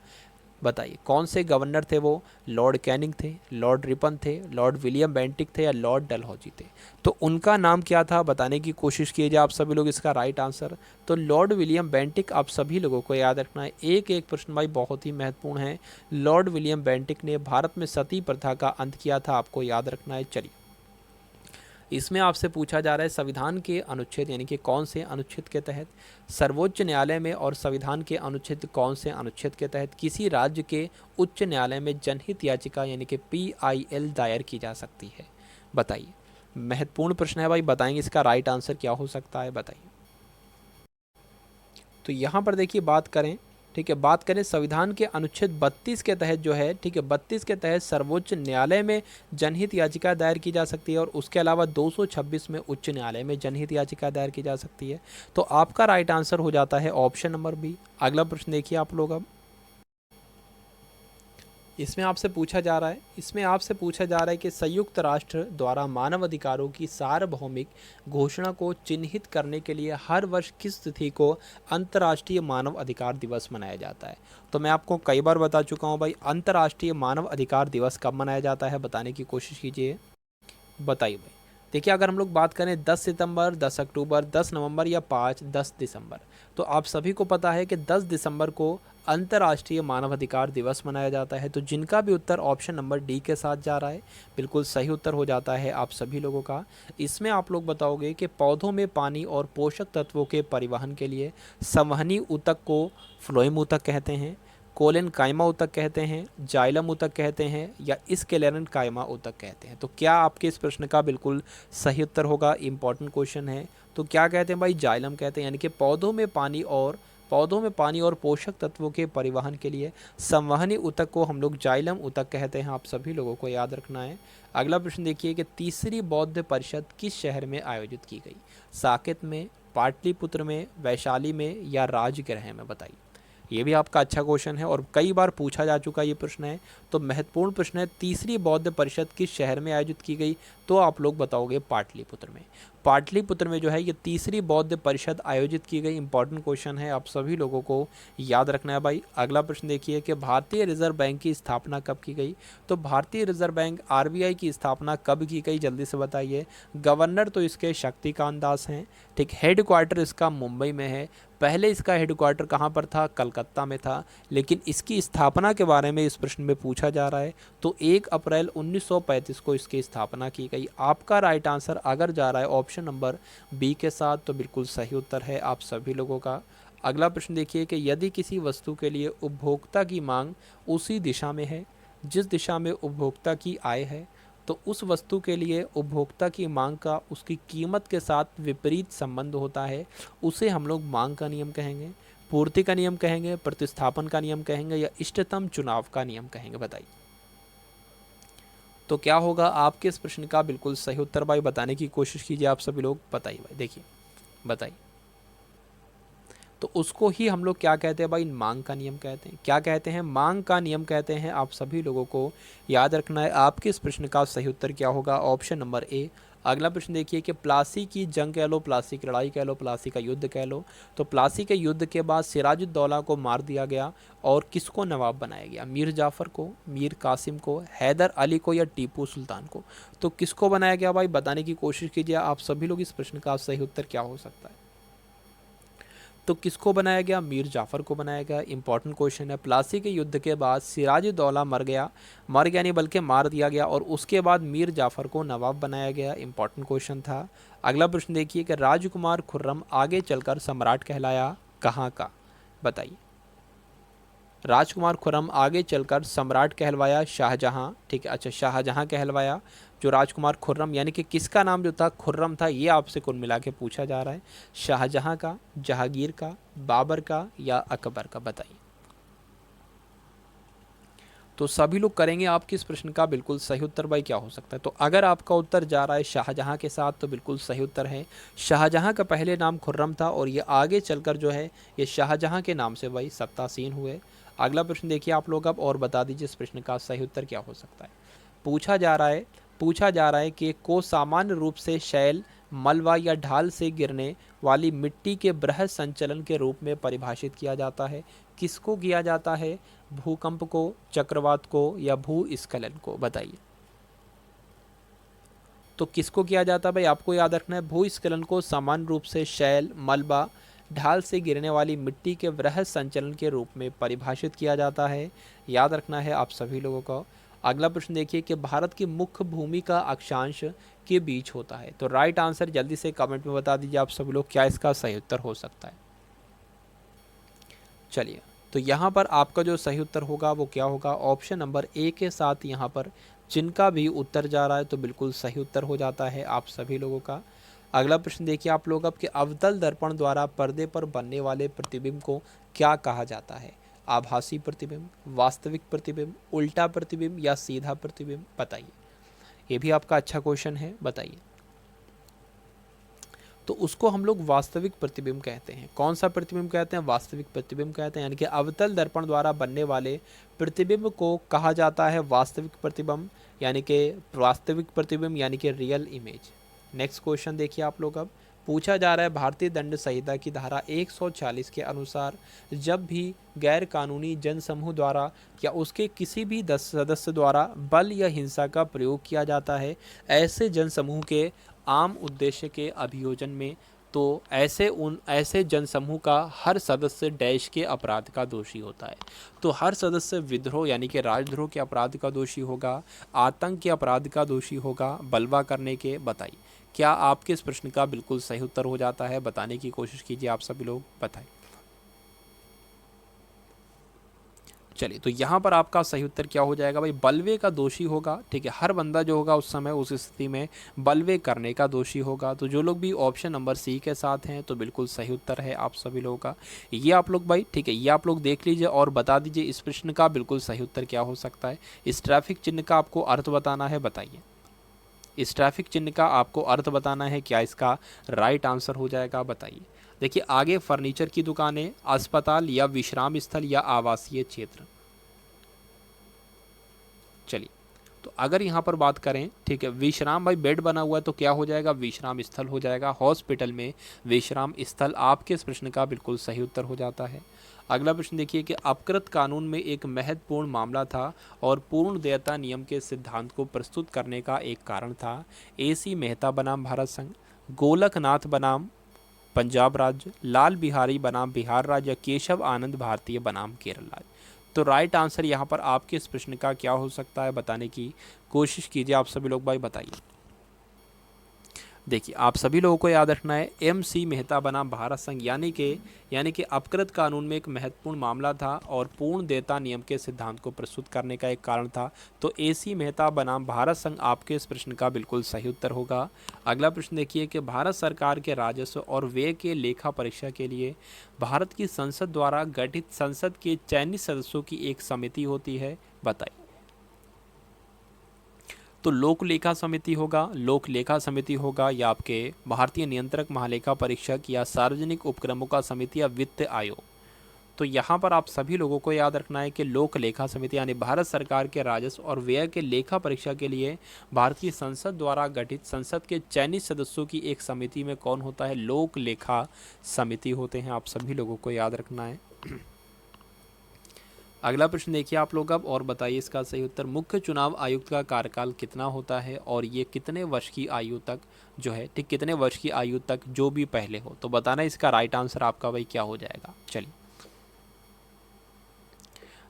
बताइए, कौन से गवर्नर थे वो, लॉर्ड कैनिंग थे, लॉर्ड रिपन थे, लॉर्ड विलियम बेंटिक थे या लॉर्ड डलहौजी थे। तो उनका नाम क्या था, बताने की कोशिश कीजिए आप सभी लोग इसका राइट आंसर। तो लॉर्ड विलियम बेंटिक, आप सभी लोगों को याद रखना है। एक एक प्रश्न भाई बहुत ही महत्वपूर्ण है। लॉर्ड विलियम बेंटिक ने भारत में सती प्रथा का अंत किया था, आपको याद रखना है। चलिए इसमें आपसे पूछा जा रहा है संविधान के अनुच्छेद यानी कि कौन से अनुच्छेद के तहत सर्वोच्च न्यायालय में और संविधान के अनुच्छेद कौन से अनुच्छेद के तहत किसी राज्य के उच्च न्यायालय में जनहित याचिका यानी कि PIL दायर की जा सकती है। बताइए, महत्वपूर्ण प्रश्न है भाई, बताएंगे इसका राइट आंसर क्या हो सकता है। बताइए, तो यहाँ पर देखिए बात करें, ठीक है, बात करें संविधान के अनुच्छेद 32 के तहत जो है, ठीक है, 32 के तहत सर्वोच्च न्यायालय में जनहित याचिका दायर की जा सकती है और उसके अलावा 226 में उच्च न्यायालय में जनहित याचिका दायर की जा सकती है। तो आपका राइट आंसर हो जाता है ऑप्शन नंबर बी। अगला प्रश्न देखिए आप लोग अब, इसमें आपसे पूछा जा रहा है कि संयुक्त राष्ट्र द्वारा मानव अधिकारों की सार्वभौमिक घोषणा को चिन्हित करने के लिए हर वर्ष किस तिथि को अंतर्राष्ट्रीय मानव अधिकार दिवस मनाया जाता है। तो मैं आपको कई बार बता चुका हूँ भाई, अंतर्राष्ट्रीय मानव अधिकार दिवस कब मनाया जाता है, बताने की कोशिश कीजिए। बताइए भाई, देखिए अगर हम लोग बात करें 10 सितंबर, 10 अक्टूबर, 10 नवंबर या 10 दिसंबर, तो आप सभी को पता है कि 10 दिसंबर को अंतर्राष्ट्रीय मानवाधिकार दिवस मनाया जाता है। तो जिनका भी उत्तर ऑप्शन नंबर डी के साथ जा रहा है, बिल्कुल सही उत्तर हो जाता है आप सभी लोगों का। इसमें आप लोग बताओगे कि पौधों में पानी और पोषक तत्वों के परिवहन के लिए संवहनी ऊतक को फ्लोएम ऊतक कहते हैं, कोलेन कायमा ऊतक कहते हैं, जाइलम ऊतक कहते हैं या स्केलेरन कायमा ऊतक कहते हैं। तो क्या आपके इस प्रश्न का बिल्कुल सही उत्तर होगा, इंपॉर्टेंट क्वेश्चन है। तो क्या कहते हैं भाई, जाइलम कहते हैं, यानी कि पौधों में पानी और पोषक तत्वों के परिवहन के लिए संवहनी ऊतक को हम लोग जाइलम ऊतक कहते हैं, आप सभी लोगों को याद रखना है। अगला प्रश्न देखिए कि तीसरी बौद्ध परिषद किस शहर में आयोजित की गई, साकेत में, पाटलिपुत्र में, वैशाली में या राजगृह में। बताइए, ये भी आपका अच्छा क्वेश्चन है और कई बार पूछा जा चुका ये प्रश्न है। तो महत्वपूर्ण प्रश्न है, तीसरी बौद्ध परिषद किस शहर में आयोजित की गई, तो आप लोग बताओगे पाटलिपुत्र में। पाटलिपुत्र में जो है ये तीसरी बौद्ध परिषद आयोजित की गई, इंपॉर्टेंट क्वेश्चन है, आप सभी लोगों को याद रखना है भाई। अगला प्रश्न देखिए कि भारतीय रिजर्व बैंक की स्थापना कब की गई। तो भारतीय रिजर्व बैंक RBI की स्थापना कब की गई, जल्दी से बताइए। गवर्नर तो इसके शक्तिकांत दास हैं, ठीक, हेडक्वार्टर इसका मुंबई में है। पहले इसका हेडक्वार्टर कहाँ पर था, कलकत्ता में था, लेकिन इसकी स्थापना के बारे में इस प्रश्न में पूछा जा रहा है। तो 1 अप्रैल 1935 को इसकी स्थापना की गई। आपका राइट आंसर अगर जा रहा है ऑप्शन नंबर बी के साथ, तो बिल्कुल सही उत्तर है आप सभी लोगों का। अगला प्रश्न देखिए कि यदि किसी वस्तु के लिए उपभोक्ता की मांग उसी दिशा में है जिस दिशा में उपभोक्ता की आय है, तो उस वस्तु के लिए उपभोक्ता की मांग का उसकी कीमत के साथ विपरीत संबंध होता है, उसे हम लोग मांग का नियम कहेंगे, पूर्ति का नियम कहेंगे, प्रतिस्थापन का नियम कहेंगे, या इष्टतम चुनाव का नियम कहेंगे। बताइए तो क्या होगा आपके इस प्रश्न का बिल्कुल सही उत्तर भाई बताने की कोशिश कीजिए आप सभी लोग। बताइए भाई, देखिए बताइए। तो उसको ही हम लोग क्या कहते हैं भाई, मांग का नियम कहते हैं। क्या कहते हैं, मांग का नियम कहते हैं। आप सभी लोगों को याद रखना है आपके इस प्रश्न का सही उत्तर क्या होगा, ऑप्शन नंबर ए। अगला प्रश्न देखिए कि प्लासी की जंग कह लो, प्लासी की लड़ाई कह लो, प्लासी का युद्ध कह लो। तो प्लासी के युद्ध के बाद सिराजुद्दौला को मार दिया गया और किसको नवाब बनाया गया, मीर जाफ़र को, मीर कासिम को, हैदर अली को, या टीपू सुल्तान को। तो किसको बनाया गया भाई, बताने की कोशिश कीजिए आप सभी लोग। इस प्रश्न का सही उत्तर क्या हो सकता है। तो किसको बनाया गया, मीर जाफ़र को बनाया गया। इंपॉर्टेंट क्वेश्चन है। प्लासी के युद्ध के बाद सिराजुद्दौला मर गया नहीं बल्कि मार दिया गया, और उसके बाद मीर जाफ़र को नवाब बनाया गया। इंपॉर्टेंट क्वेश्चन था। अगला प्रश्न देखिए कि राजकुमार खुर्रम आगे चलकर सम्राट कहलाया कहाँ का। बताइए राजकुमार खुर्रम आगे चलकर सम्राट कहलवाया शाहजहां, ठीक है, अच्छा शाहजहां कहलवाया। जो राजकुमार खुर्रम यानी कि किसका नाम जो था खुर्रम था, ये आपसे कुल मिला के पूछा जा रहा है। शाहजहां का, जहांगीर का, बाबर का, या अकबर का। बताइए तो सभी लोग करेंगे आपके इस प्रश्न का बिल्कुल सही उत्तर भाई क्या हो सकता है। तो अगर आपका उत्तर जा रहा है शाहजहां के साथ तो बिल्कुल सही उत्तर है। शाहजहां का पहले नाम खुर्रम था और ये आगे चलकर जो है ये शाहजहां के नाम से भाई सत्तासीन हुए। अगला प्रश्न देखिए आप लोग अब, और बता दीजिए इस प्रश्न का सही उत्तर क्या हो सकता है। पूछा जा रहा है कि को सामान्य रूप से शैल, मलबा या ढाल से गिरने वाली मिट्टी के बृहद संचलन के रूप में परिभाषित किया जाता है। किसको किया जाता है, भूकंप को, चक्रवात को, या भूस्खलन को। बताइए तो किसको किया जाता है भाई, आपको याद रखना है। भूस्खलन को सामान्य रूप से शैल, मलबा, ढाल से गिरने वाली मिट्टी के वृहद संचलन के रूप में परिभाषित किया जाता है। याद रखना है आप सभी लोगों को। अगला प्रश्न देखिए कि भारत की मुख्य भूमि का अक्षांश के बीच होता है। तो राइट आंसर जल्दी से कमेंट में बता दीजिए आप सभी लोग, क्या इसका सही उत्तर हो सकता है। चलिए तो यहाँ पर आपका जो सही उत्तर होगा वो क्या होगा, ऑप्शन नंबर ए के साथ यहाँ पर जिनका भी उत्तर जा रहा है तो बिल्कुल सही उत्तर हो जाता है आप सभी लोगों का। अगला प्रश्न देखिए आप लोग अब कि अवतल दर्पण द्वारा पर्दे पर बनने वाले प्रतिबिंब को क्या कहा जाता है। आभासी प्रतिबिंब, वास्तविक प्रतिबिंब, उल्टा प्रतिबिंब, या सीधा प्रतिबिंब। बताइए ये भी आपका अच्छा क्वेश्चन है। बताइए तो उसको हम लोग वास्तविक प्रतिबिंब कहते हैं। कौन सा प्रतिबिंब कहते हैं, वास्तविक प्रतिबिंब कहते हैं। यानी कि अवतल दर्पण द्वारा बनने वाले प्रतिबिंब को कहा जाता है वास्तविक प्रतिबिंब, यानी कि वास्तविक प्रतिबिंब यानी कि रियल इमेज। नेक्स्ट क्वेश्चन देखिए आप लोग अब, पूछा जा रहा है भारतीय दंड संहिता की धारा 140 के अनुसार जब भी गैर कानूनी जनसमूह द्वारा या उसके किसी भी सदस्य द्वारा बल या हिंसा का प्रयोग किया जाता है ऐसे जनसमूह के आम उद्देश्य के अभियोजन में, तो ऐसे जनसमूह का हर सदस्य डैश के अपराध का दोषी होता है। तो हर सदस्य विद्रोह यानी कि राजद्रोह के अपराध का दोषी होगा, आतंक के अपराध का दोषी होगा, बलवा करने के। बताइए क्या आपके इस प्रश्न का बिल्कुल सही उत्तर हो जाता है, बताने की कोशिश कीजिए आप सभी लोग। बताइए चलिए तो यहाँ पर आपका सही उत्तर क्या हो जाएगा भाई, बलवे का दोषी होगा। ठीक है, हर बंदा जो होगा उस समय उस स्थिति में बलवे करने का दोषी होगा। तो जो लोग भी ऑप्शन नंबर सी के साथ हैं तो बिल्कुल सही उत्तर है आप सभी लोगों का। ये आप लोग भाई ठीक है, ये आप लोग देख लीजिए और बता दीजिए इस प्रश्न का बिल्कुल सही उत्तर क्या हो सकता है। इस ट्रैफिक चिन्ह का आपको अर्थ बताना है। बताइए इस ट्रैफिक चिन्ह का आपको अर्थ बताना है, क्या इसका राइट आंसर हो जाएगा। बताइए देखिए आगे फर्नीचर की दुकानें, अस्पताल, या विश्राम स्थल, या आवासीय क्षेत्र। चलिए तो अगर यहाँ पर बात करें, ठीक है, विश्राम भाई बेड बना हुआ है तो क्या हो जाएगा, विश्राम स्थल हो जाएगा। हॉस्पिटल में विश्राम स्थल आपके इस प्रश्न का बिल्कुल सही उत्तर हो जाता है। अगला प्रश्न देखिए कि अपकृत कानून में एक महत्वपूर्ण मामला था और पूर्ण देयता नियम के सिद्धांत को प्रस्तुत करने का एक कारण था। AC मेहता बनाम भारत संघ, गोलकनाथ बनाम पंजाब राज्य, लाल बिहारी बनाम बिहार राज्य, या केशव आनंद भारतीय बनाम केरल राज्य। तो राइट आंसर यहाँ पर आपके इस प्रश्न का क्या हो सकता है, बताने की कोशिश कीजिए आप सभी लोग भाई। बताइए देखिए, आप सभी लोगों को याद रखना है, एम.सी. मेहता बनाम भारत संघ यानी कि अपकृत कानून में एक महत्वपूर्ण मामला था और पूर्ण देयता नियम के सिद्धांत को प्रस्तुत करने का एक कारण था। तो ए.सी. मेहता बनाम भारत संघ आपके इस प्रश्न का बिल्कुल सही उत्तर होगा। अगला प्रश्न देखिए कि भारत सरकार के राजस्व और व्यय के लेखा परीक्षा के लिए भारत की संसद द्वारा गठित संसद के चयनित सदस्यों की एक समिति होती है, बताइए। तो लोक लेखा समिति होगा या आपके भारतीय नियंत्रक महालेखा परीक्षक या सार्वजनिक उपक्रमों का समिति या वित्त आयोग। तो यहाँ पर आप सभी लोगों को याद रखना है कि लोक लेखा समिति यानी भारत सरकार के राजस्व और व्यय के लेखा परीक्षा के लिए भारतीय संसद द्वारा गठित संसद के चयनित सदस्यों की एक समिति में कौन होता है, लोक लेखा समिति होते हैं। आप सभी लोगों को याद रखना है। अगला प्रश्न देखिए आप लोग अब, और बताइए इसका सही उत्तर। मुख्य चुनाव आयुक्त का कार्यकाल कितना होता है और ये कितने वर्ष की आयु तक जो है, ठीक, कितने वर्ष की आयु तक जो भी पहले हो। तो बताना इसका राइट आंसर आपका भाई क्या हो जाएगा। चलिए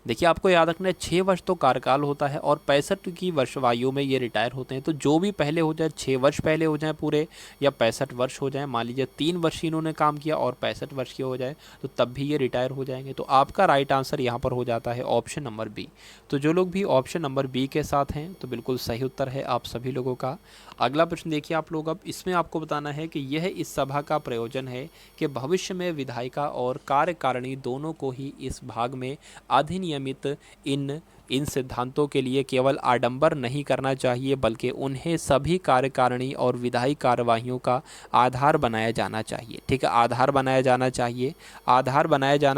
देखिए, आपको याद रखना है 6 वर्ष तो कार्यकाल होता है और 65 की वर्ष आयु में ये रिटायर होते हैं। तो जो भी पहले हो जाए, 6 वर्ष पहले हो जाए पूरे या 65 वर्ष हो जाए, मान लीजिए 3 वर्ष इन्होंने काम किया और 65 वर्ष के हो जाए, तो तब भी ये रिटायर हो जाएंगे। तो आपका राइट आंसर यहाँ पर हो जाता है ऑप्शन नंबर बी। तो जो लोग भी ऑप्शन नंबर बी के साथ हैं तो बिल्कुल सही उत्तर है आप सभी लोगों का। अगला प्रश्न देखिए आप लोग अब, इसमें आपको बताना है कि यह इस सभा का प्रयोजन है कि भविष्य में विधायिका और कार्यकारिणी दोनों को ही इस भाग में अधिनियमित इन सिद्धांतों के लिए केवल आडंबर नहीं करना चाहिए, बल्कि उन्हें सभी कार्यकारिणी और विधायी कार्यवाहियों का आधार बनाया जाना चाहिए। ठीक है, आधार बनाया जाना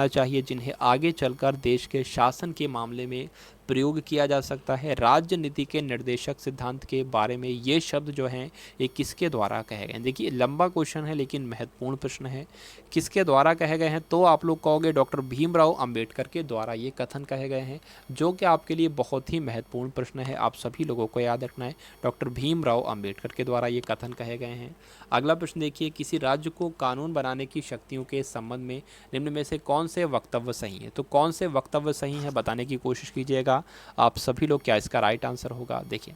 चाहिए जिन्हें आगे चलकर देश के शासन के मामले में प्रयोग किया जा सकता है। राज्य नीति के निर्देशक सिद्धांत के बारे में ये शब्द जो हैं ये किसके द्वारा कहे गए हैं। देखिए लंबा क्वेश्चन है लेकिन महत्वपूर्ण प्रश्न है। किसके द्वारा कहे गए हैं, तो आप लोग कहोगे डॉक्टर भीमराव अंबेडकर के द्वारा ये कथन कहे गए हैं, जो कि आपके लिए बहुत ही महत्वपूर्ण प्रश्न है। आप सभी लोगों को याद रखना है, डॉक्टर भीमराव अंबेडकर के द्वारा ये कथन कहे गए हैं। अगला प्रश्न देखिए, किसी राज्य को कानून बनाने की शक्तियों के संबंध में निम्न में से कौन से वक्तव्य सही है। तो कौन से वक्तव्य सही है बताने की कोशिश कीजिएगा आप सभी लोग। क्या इसका राइट आंसर होगा, देखिए।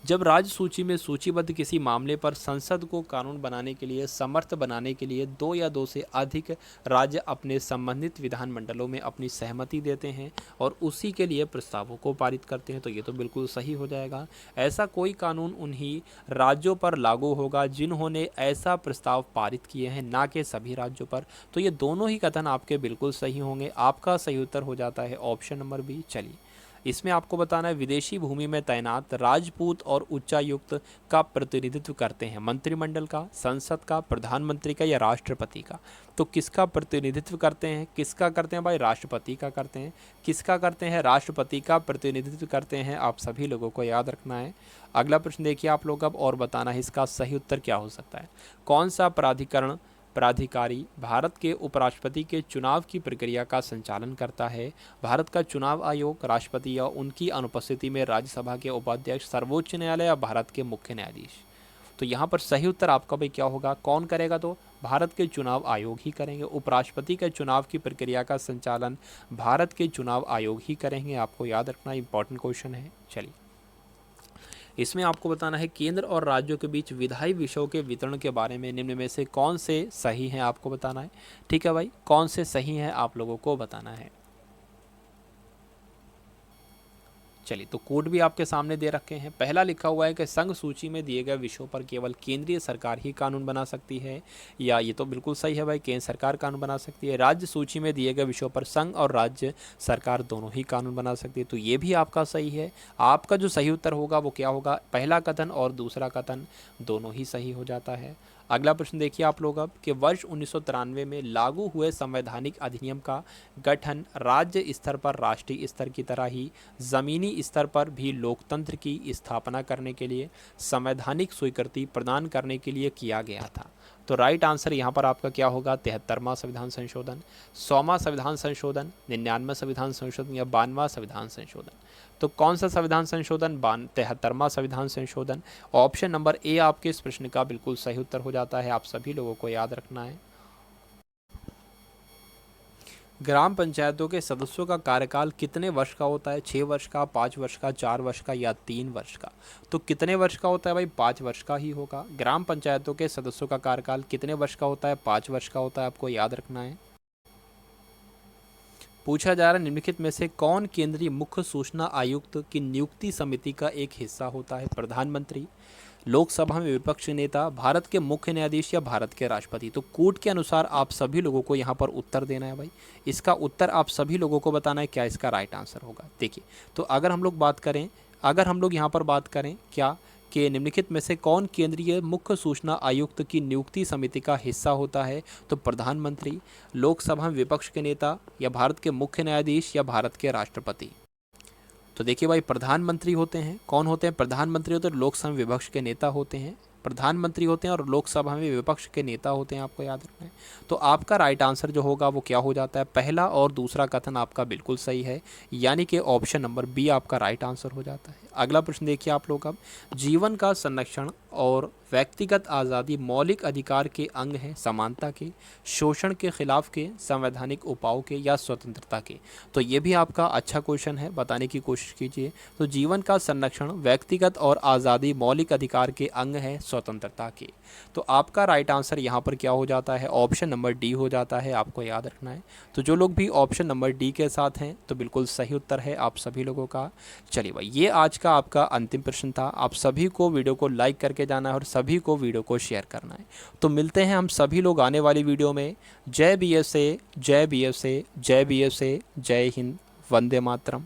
जब राज्य सूची में सूचीबद्ध किसी मामले पर संसद को कानून बनाने के लिए समर्थ बनाने के लिए 2 या 2 से अधिक राज्य अपने संबंधित विधानमंडलों में अपनी सहमति देते हैं और उसी के लिए प्रस्तावों को पारित करते हैं, तो ये तो बिल्कुल सही हो जाएगा। ऐसा कोई कानून उन्हीं राज्यों पर लागू होगा जिन्होंने ऐसा प्रस्ताव पारित किए हैं, ना कि सभी राज्यों पर। तो ये दोनों ही कथन आपके बिल्कुल सही होंगे। आपका सही उत्तर हो जाता है ऑप्शन नंबर बी। चलिए इसमें आपको बताना है, विदेशी भूमि में तैनात राजपूत और उच्चायुक्त का प्रतिनिधित्व करते हैं मंत्रिमंडल का, संसद का, प्रधानमंत्री का या राष्ट्रपति का। तो किसका प्रतिनिधित्व करते हैं, किसका करते हैं भाई, राष्ट्रपति का करते हैं। किसका करते हैं, राष्ट्रपति का प्रतिनिधित्व करते हैं। आप सभी लोगों को याद रखना है। अगला प्रश्न देखिए आप लोग अब, और बताना है इसका सही उत्तर क्या हो सकता है। कौन सा प्राधिकारी भारत के उपराष्ट्रपति के चुनाव की प्रक्रिया का संचालन करता है। भारत का चुनाव आयोग, राष्ट्रपति या उनकी अनुपस्थिति में राज्यसभा के उपाध्यक्ष, सर्वोच्च न्यायालय या भारत के मुख्य न्यायाधीश। तो यहाँ पर सही उत्तर आपका भाई क्या होगा, कौन करेगा, तो भारत के चुनाव आयोग ही करेंगे। उपराष्ट्रपति के चुनाव की प्रक्रिया का संचालन भारत के चुनाव आयोग ही करेंगे। आपको याद रखना, इंपॉर्टेंट क्वेश्चन है। चलिए इसमें आपको बताना है, केंद्र और राज्यों के बीच विधायी विषयों के वितरण के बारे में निम्न में से कौन से सही हैं आपको बताना है। ठीक है भाई, कौन से सही हैं आप लोगों को बताना है। चलिए तो कोड भी आपके सामने दे रखे हैं। पहला लिखा हुआ है कि संघ सूची में दिए गए विषयों पर केवल केंद्रीय सरकार ही कानून बना सकती है, या ये तो बिल्कुल सही है भाई, केंद्र सरकार कानून बना सकती है। राज्य सूची में दिए गए विषयों पर संघ और राज्य सरकार दोनों ही कानून बना सकती है, तो ये भी आपका सही है। आपका जो सही उत्तर होगा वो क्या होगा, पहला कथन और दूसरा कथन दोनों ही सही हो जाता है। अगला प्रश्न देखिए आप लोग अब, कि वर्ष 1993 में लागू हुए संवैधानिक अधिनियम का गठन राज्य स्तर पर राष्ट्रीय स्तर की तरह ही ज़मीनी स्तर पर भी लोकतंत्र की स्थापना करने के लिए संवैधानिक स्वीकृति प्रदान करने के लिए किया गया था। तो राइट आंसर यहाँ पर आपका क्या होगा, 73वां संविधान संशोधन, 100वां संविधान संशोधन, 99वां संविधान संशोधन या 92वां संविधान संशोधन। तो कौन सा संविधान संशोधन, 73वां संविधान संशोधन। ऑप्शन नंबर ए आपके इस प्रश्न का बिल्कुल सही उत्तर हो जाता है। आप सभी लोगों को याद रखना है। ग्राम पंचायतों के सदस्यों का कार्यकाल कितने वर्ष का होता है? 6 वर्ष का, 5 वर्ष का, 4 वर्ष का या 3 वर्ष का? तो कितने वर्ष का होता है भाई? 5 वर्ष का ही होगा। ग्राम पंचायतों के सदस्यों का कार्यकाल कितने वर्ष का होता है? 5 वर्ष का होता है, आपको याद रखना है। पूछा जा रहा है निम्नलिखित में से कौन केंद्रीय मुख्य सूचना आयुक्त की नियुक्ति समिति का एक हिस्सा होता है? प्रधानमंत्री, लोकसभा में विपक्ष नेता, भारत के मुख्य न्यायाधीश या भारत के राष्ट्रपति? तो कोड के अनुसार आप सभी लोगों को यहाँ पर उत्तर देना है भाई। इसका उत्तर आप सभी लोगों को बताना है क्या इसका राइट आंसर होगा। देखिए, तो अगर हम लोग यहाँ पर बात करें क्या कि निम्नलिखित में से कौन केंद्रीय मुख्य सूचना आयुक्त की नियुक्ति समिति का हिस्सा होता है? तो प्रधानमंत्री, लोकसभा में विपक्ष के नेता या भारत के मुख्य न्यायाधीश या भारत के राष्ट्रपति? तो देखिए भाई, प्रधानमंत्री होते हैं, कौन होते हैं? प्रधानमंत्री होते हैं, लोकसभा में विपक्ष के नेता होते हैं। प्रधानमंत्री होते हैं और लोकसभा में विपक्ष के नेता होते हैं, आपको याद रखना है। तो आपका राइट आंसर जो होगा वो क्या हो जाता है? पहला और दूसरा कथन आपका बिल्कुल सही है, यानी कि ऑप्शन नंबर बी आपका राइट आंसर हो जाता है। अगला प्रश्न देखिए आप लोग अब, जीवन का संरक्षण और व्यक्तिगत आज़ादी मौलिक अधिकार के अंग हैं समानता के, शोषण के खिलाफ के, संवैधानिक उपायों के या स्वतंत्रता के? तो ये भी आपका अच्छा क्वेश्चन है, बताने की कोशिश कीजिए। तो जीवन का संरक्षण, व्यक्तिगत और आज़ादी मौलिक अधिकार के अंग है स्वतंत्रता के। तो आपका राइट आंसर यहाँ पर क्या हो जाता है? ऑप्शन नंबर डी हो जाता है, आपको याद रखना है। तो जो लोग भी ऑप्शन नंबर डी के साथ हैं तो बिल्कुल सही उत्तर है आप सभी लोगों का। चलिए भाई, ये आज का आपका अंतिम प्रश्न था। आप सभी को वीडियो को लाइक करके जाना है और सभी को वीडियो को शेयर करना है। तो मिलते हैं हम सभी लोग आने वाली वीडियो में। जय BSA, जय BSA, जय BSA, जय हिंद, वंदे मातरम।